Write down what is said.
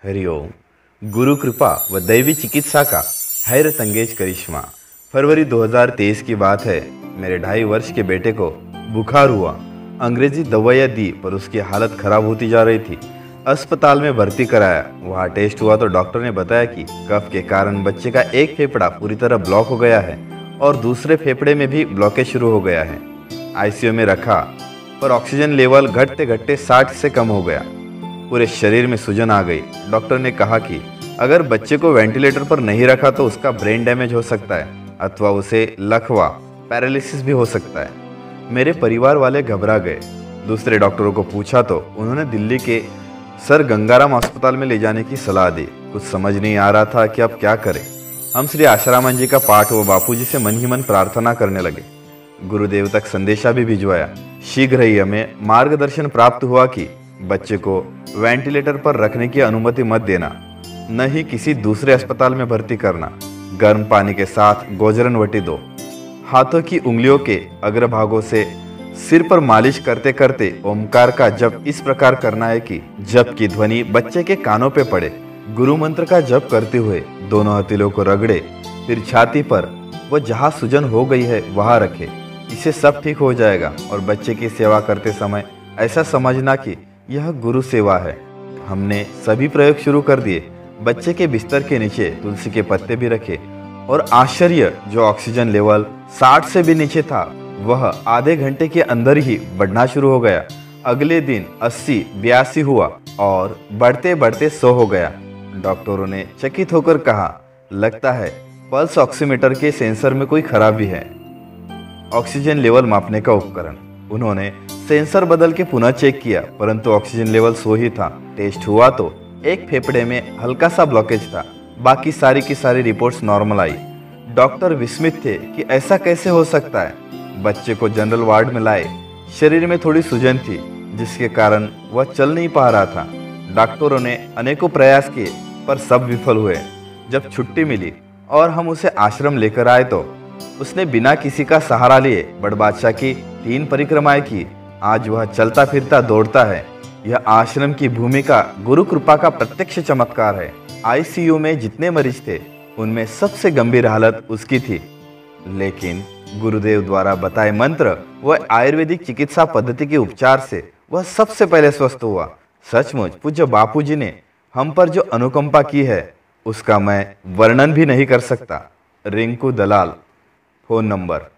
हरिओम। गुरु कृपा व दैवी चिकित्सा का हैरत अंगेज करिश्मा। फरवरी 2023 की बात है। मेरे 2.5 वर्ष के बेटे को बुखार हुआ। अंग्रेजी दवाइयाँ दी पर उसकी हालत खराब होती जा रही थी। अस्पताल में भर्ती कराया। वहाँ टेस्ट हुआ तो डॉक्टर ने बताया कि कफ के कारण बच्चे का एक फेफड़ा पूरी तरह ब्लॉक हो गया है और दूसरे फेफड़े में भी ब्लॉकेज शुरू हो गया है। आईसीयू में रखा पर ऑक्सीजन लेवल घटते घटते 60 से कम हो गया। पूरे शरीर में सूजन आ गई। डॉक्टर ने कहा कि अगर बच्चे को वेंटिलेटर पर नहीं रखा तो उसका ब्रेन डैमेज हो सकता है अथवा उसे लकवा पैरालिसिस भी हो सकता है। मेरे परिवार वाले घबरा गए। दूसरे डॉक्टरों को पूछा तो उन्होंने दिल्ली के सर गंगाराम अस्पताल में ले जाने की सलाह दी। कुछ समझ नहीं आ रहा था कि अब क्या करें। हम श्री आशारामन जी का पाठ व बापूजी से मन ही मन प्रार्थना करने लगे। गुरुदेव तक संदेशा भी भिजवाया। शीघ्र ही हमें मार्गदर्शन प्राप्त हुआ कि बच्चे को वेंटिलेटर पर रखने की अनुमति मत देना, न ही किसी दूसरे अस्पताल में भर्ती करना। गर्म पानी के साथ गोजरन वटी दो। हाथों की उंगलियों के अग्रभागों से सिर पर मालिश करते करते ओमकार का जप इस प्रकार करना है कि जप की ध्वनि बच्चे के कानों पे पड़े। गुरु मंत्र का जप करते हुए दोनों हथेलियों को रगड़े, फिर छाती पर वो जहाँ सूजन हो गई है वहाँ रखे। इससे सब ठीक हो जाएगा। और बच्चे की सेवा करते समय ऐसा समझना कि यह गुरु सेवा है। हमने सभी प्रयोग शुरू कर दिए। बच्चे के बिस्तर के नीचे तुलसी के पत्ते भी रखे और आश्चर्य, जो ऑक्सीजन लेवल 60 से भी नीचे था वह आधे घंटे के अंदर ही बढ़ना शुरू हो गया। अगले दिन 80, 82 हुआ और बढ़ते बढ़ते 100 हो गया। डॉक्टरों ने चकित होकर कहा, लगता है पल्स ऑक्सीमीटर के सेंसर में कोई खराबी है। ऑक्सीजन लेवल मापने का उपकरण। उन्होंने सेंसर बदल के पुनः चेक किया परंतु ऑक्सीजन लेवल 100 ही था। टेस्ट हुआ तो एक फेफड़े में हल्का सा ब्लॉकेज था। बाकी सारी की सारी रिपोर्ट्स नॉर्मल आई। डॉक्टर विस्मित थे कि ऐसा कैसे हो सकता है। बच्चे को जनरल वार्ड में लाए। शरीर में थोड़ी सूजन थी जिसके कारण वह चल नहीं पा रहा था। डॉक्टरों ने अनेकों प्रयास किए पर सब विफल हुए। जब छुट्टी मिली और हम उसे आश्रम लेकर आए तो उसने बिना किसी का सहारा लिए बड़ बादशाह की 3 परिक्रमाएं की। आज वह चलता फिरता दौड़ता है। यह आश्रम की भूमिका गुरु कृपा का प्रत्यक्ष चमत्कार है। आईसीयू में जितने मरीज थे उनमें सबसे गंभीर हालत उसकी थी, लेकिन गुरुदेव द्वारा बताए मंत्र व आयुर्वेदिक चिकित्सा पद्धति के उपचार से वह सबसे पहले स्वस्थ हुआ। सचमुच पूज्य बापूजी ने हम पर जो अनुकंपा की है उसका मैं वर्णन भी नहीं कर सकता। रिंकू दलाल। Phone number